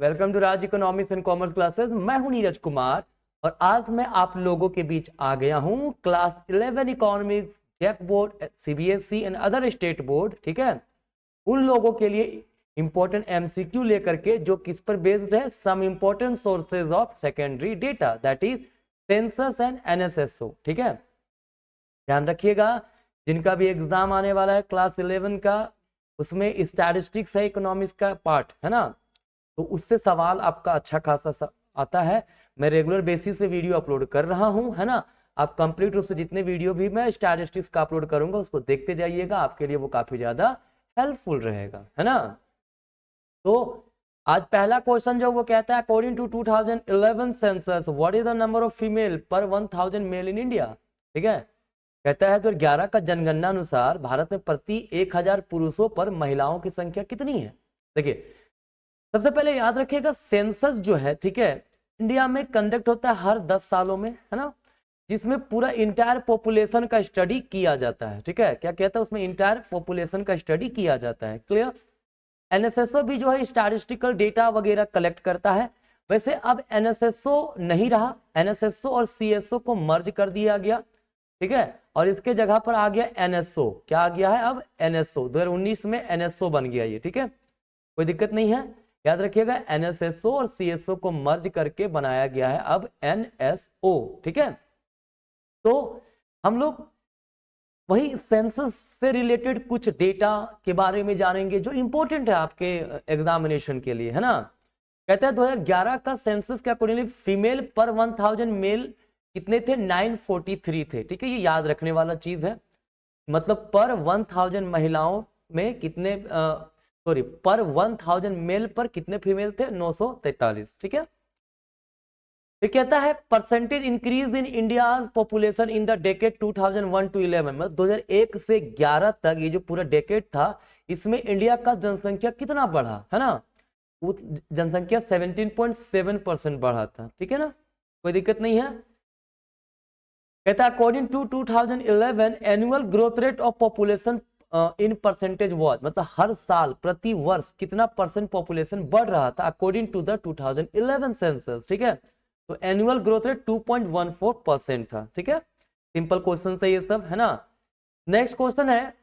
Welcome to Raj economics and commerce classes. मैं हूं नीरज कुमार और आज मैं आप लोगों के बीच आ गया हूं class 11 economics, JAC board, CBSE and other state board. ठीक है, उन लोगों के लिए इंपॉर्टेंट एमसीक्यू लेकर के जो किस पर बेस्ड है, some important sources of secondary data, that is census and NSSO. ठीक है, ध्यान रखिएगा, जिनका भी एग्जाम आने वाला है क्लास 11 का, उसमें स्टैटिस्टिक्स है, इकोनॉमिक्स का पार्ट है ना, तो उससे सवाल आपका अच्छा खासा आता है। मैं रेगुलर बेसिस पे वीडियो अपलोड कर रहा हूं, है ना। आप कंप्लीट रूप से जितने वीडियो भी मैं स्टैटिस्टिक्स का अपलोड करूंगा उसको देखते जाइएगा, आपके लिए वो काफी ज्यादा हेल्पफुल रहेगा, है ना। तो आज पहला क्वेश्चन जो वो कहता है, according to 2011 census what is the number of female per 1000 mail in India. ठीक है, कहता है 2011 का जनगणना अनुसार भारत में प्रति 1000 पुरुषों पर महिलाओं की संख्या कितनी है। देखिए, सबसे पहले याद रखिएगा, सेंसस जो है, ठीक है, इंडिया में कंडक्ट होता है हर 10 सालों में, है ना, जिसमें पूरा इंटायर पॉपुलेशन का स्टडी किया जाता है। ठीक है, क्या कहता है उसमें, इंटायर पॉपुलेशन का स्टडी किया जाता है। क्लियर। एनएसएसओ भी जो है स्टैटिस्टिकल डेटा वगैरह कलेक्ट करता है। वैसे अब एनएसएसओ नहीं रहा, एनएसएसओ और सीएसओ को मर्ज कर दिया गया। ठीक है, और इसके जगह पर आ गया एनएसओ। क्या आ गया है अब, एनएसओ। 2019 में एनएसओ बन गया ये। ठीक है, कोई दिक्कत नहीं है, याद रखिएगा, एनएसएसओ और सीएसओ को मर्ज करके बनाया गया है अब एनएसओ। ठीक है, तो हम लोग वही सेंसस से रिलेटेड कुछ डेटा के बारे में जानेंगे जो इंपॉर्टेंट है आपके एग्जामिनेशन के लिए, है ना। कहते हैं 2011 का सेंसस के अकॉर्डिंगली फीमेल पर 1000 मेल कितने थे, 943 थे। ठीक है, ये याद रखने वाला चीज है, मतलब पर 1000 महिलाओं में कितने, सॉरी, पर 1000 मेल पर कितने फीमेल थे, 943। ठीक है, ये कहता है percentage increase in India population in the decade 2001 to 11, मतलब 2001 से 11 तक ये जो पूरा डेकेड था, इसमें इंडिया का जनसंख्या कितना बढ़ा, है ना, वो जनसंख्या 17.7% बढ़ा था। ठीक है ना, कोई दिक्कत नहीं है। कहता है according to 2011 annual growth rate of population in percentage was, मतलब हर साल प्रति वर्ष कितना परसेंट पॉपुलेशन बढ़ रहा था अकॉर्डिंग टू द 2011 सेंसस। ठीक है, तो एनुअल ग्रोथ रेट 2.14% था। ठीक है, सिंपल क्वेश्चन है ये सब, है ना। नेक्स्ट क्वेश्चन है,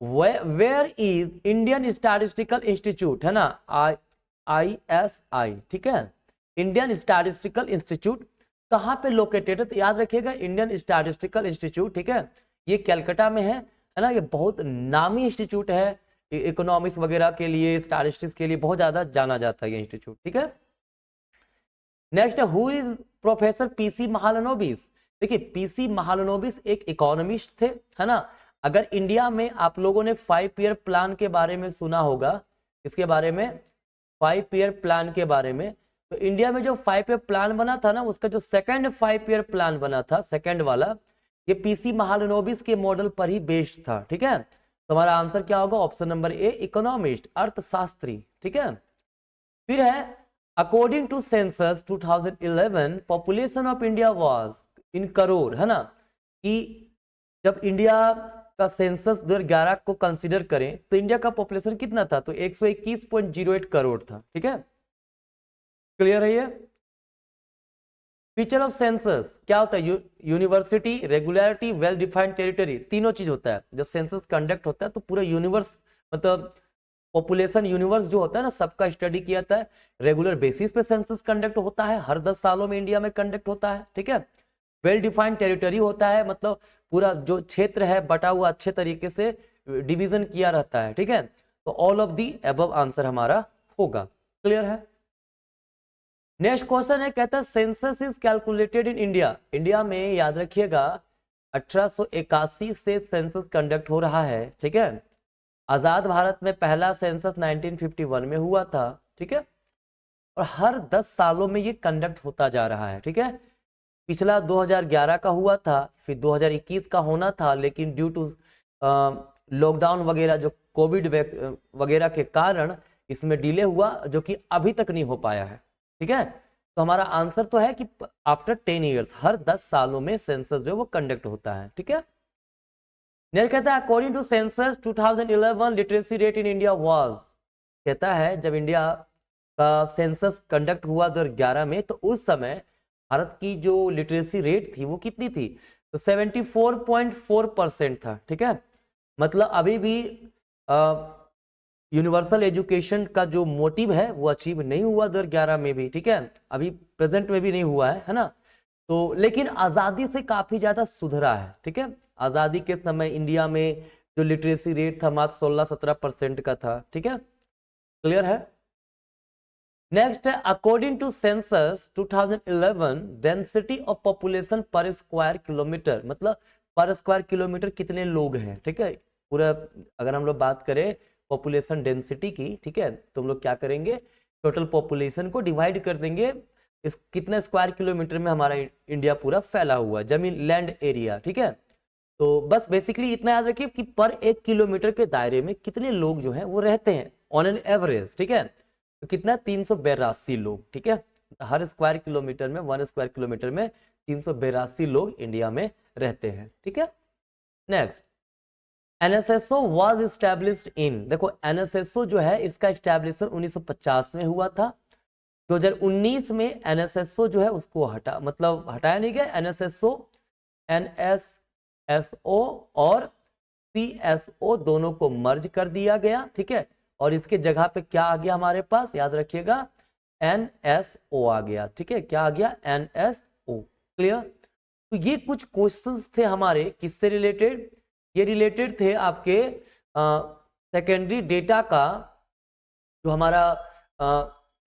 where is Indian statistical institute, है ना, ISI। ठीक है, इंडियन स्टैटिस्टिकल इंस्टीट्यूट कहाँ पे लोकेटेड है, तो याद रखिएगा इंडियन स्टैटिस्टिकल इंस्टीट्यूट, ठीक है, ये कलकत्ता में है ना। ये बहुत नामी इंस्टीट्यूट है, इकोनॉमिक्स वगैरह के लिए, स्टैटिस्टिक्स के लिए बहुत ज्यादा जाना जाता है ये इंस्टीट्यूट। ठीक है, next, who is professor PC Mahalanobis. देखिए, पीसी महालनोबिस एक इकोनॉमिस्ट थे, है ना। अगर इंडिया में आप लोगों ने 5 ईयर प्लान के बारे में सुना होगा, इसके बारे में, 5 ईयर प्लान के बारे में, तो इंडिया में जो 5 ईयर प्लान बना था ना, उसका जो सेकंड 5 ईयर प्लान बना था, सेकंड वाला, ये पीसी महालनोबिस के मॉडल पर ही बेस्ड था। ठीक है, तो हमारा आंसर क्या होगा, ऑप्शन नंबर ए, इकोनॉमिस्ट, अर्थशास्त्री। ठीक है, फिर है according to census 2011 population of India was in crore, है ना, कि जब इंडिया का सेंसस 2011 को कंसीडर करें तो इंडिया का पॉपुलेशन कितना था, तो 121.08 करोड़ था। ठीक है, क्लियर है ये। फीचर ऑफ सेंसस क्या होता है, university, regularity, well defined territory, तीनों चीज होता है जब सेंसस कंडक्ट होता है। तो पूरा यूनिवर्स, मतलब पॉपुलेशन यूनिवर्स जो होता है ना, सबका स्टडी किया जाता है। रेगुलर बेसिस पे सेंसस कंडक्ट होता है, हर 10 सालों में इंडिया में कंडक्ट होता है। ठीक है, वेल डिफाइंड टेरिटरी होता है, मतलब पूरा जो क्षेत्र है बटा हुआ अच्छे तरीके से डिवीजन किया रहता है। ठीक है, तो all of the above answer हमारा होगा। क्लियर है। नेक्स्ट क्वेश्चन है, कहता है census is calculated in India. India में याद रखिएगा 1881 से सेंसस कंडक्ट हो रहा है। ठीक है, आजाद भारत में पहला सेंसस 1951 में हुआ था। ठीक है, और हर 10 सालों में ये कंडक्ट होता जा रहा है। ठीक है, पिछला 2011 का हुआ था, फिर 2021 का होना था, लेकिन ड्यू टू लॉकडाउन वगैरह, जो कोविड वगैरह के कारण इसमें डिले हुआ, जो कि अभी तक नहीं हो पाया है। ठीक है, तो हमारा आंसर तो है कि आफ्टर 10 ईयर्स, हर 10 सालों में सेंसस जो है वो कंडक्ट होता है। ठीक है, नेक्स्ट कहता है according to census 2011 literacy rate in India was, कहता है जब इंडिया का सेंसस कंडक्ट हुआ 2011 में, तो उस समय भारत की जो लिटरेसी रेट थी वो कितनी थी, तो 74.4% था। ठीक है, मतलब अभी भी यूनिवर्सल एजुकेशन का जो मोटिव है वो अचीव नहीं हुआ 2011 में भी। ठीक है, अभी प्रेजेंट में भी नहीं हुआ है ना। तो लेकिन आज़ादी से काफ़ी ज़्यादा सुधरा है। ठीक है, आज़ादी के समय इंडिया में जो लिटरेसी रेट था मात्र 16-17% का था। ठीक है, क्लियर है। नेक्स्ट है, according to census 2011 density of population per square kilometre, मतलब पर स्क्वायर किलोमीटर कितने लोग हैं। ठीक है, पूरा अगर हम लोग बात करें पॉपुलेशन डेंसिटी की, ठीक है, तो हम लोग क्या करेंगे, टोटल पॉपुलेशन को डिवाइड कर देंगे इस कितने स्क्वायर किलोमीटर में हमारा इंडिया पूरा फैला हुआ, जमीन लैंड एरिया। ठीक है, तो बस बेसिकली इतना याद रखिए कि पर 1 किलोमीटर के दायरे में कितने लोग जो हैं वो रहते हैं ऑन एन एवरेज। ठीक है, तो कितना, 382 लोग। ठीक है, हर स्क्वायर किलोमीटर में, 1 स्क्वायर किलोमीटर में 382 लोग इंडिया में रहते हैं। ठीक है, next, NSSO was established in, देखो एनएसएसओ जो है इसका एस्टैब्लिशमेंट 1950 में हुआ था। 2019 में एनएसएसओ जो है उसको मतलब हटाया नहीं गया, एनएसएसओ एनएसएसओ और सीएसओ दोनों को मर्ज कर दिया गया। ठीक है, और इसके जगह पे क्या आ गया हमारे पास, याद रखिएगा एनएसओ आ गया। ठीक है, क्या आ गया, एनएसओ। क्लियर। तो ये कुछ क्वेश्चंस थे हमारे किससे रिलेटेड, ये रिलेटेड थे आपके सेकेंडरी डेटा का जो हमारा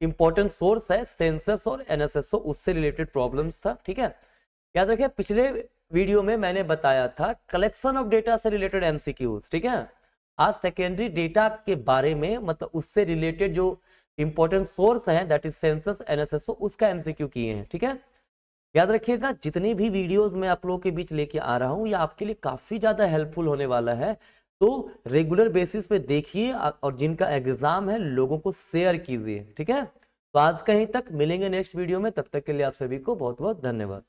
इंपॉर्टेंट सोर्स है सेंसस और एनएसएसओ, उससे रिलेटेड प्रॉब्लम्स था। ठीक है, याद रखिए पिछले वीडियो में मैंने बताया था कलेक्शन ऑफ डेटा से रिलेटेड एमसीक्यूज। ठीक है, आज सेकेंडरी डेटा के बारे में, मतलब उससे रिलेटेड जो इंपॉर्टेंट सोर्स है दैट इज सेंसस एनएसएसओ, उसका एमसीक्यू किए हैं। ठीक है, याद रखिएगा जितनी भी वीडियोस मैं आप लोगों के बीच लेके आ रहा हूँ ये आपके लिए काफी ज्यादा हेल्पफुल होने वाला है, तो रेगुलर बेसिस पे देखिए और जिनका एग्जाम है लोगों को शेयर कीजिए। ठीक है, तो आज कहीं तक मिलेंगे नेक्स्ट वीडियो में, तब तक के लिए आप सभी को बहुत बहुत धन्यवाद।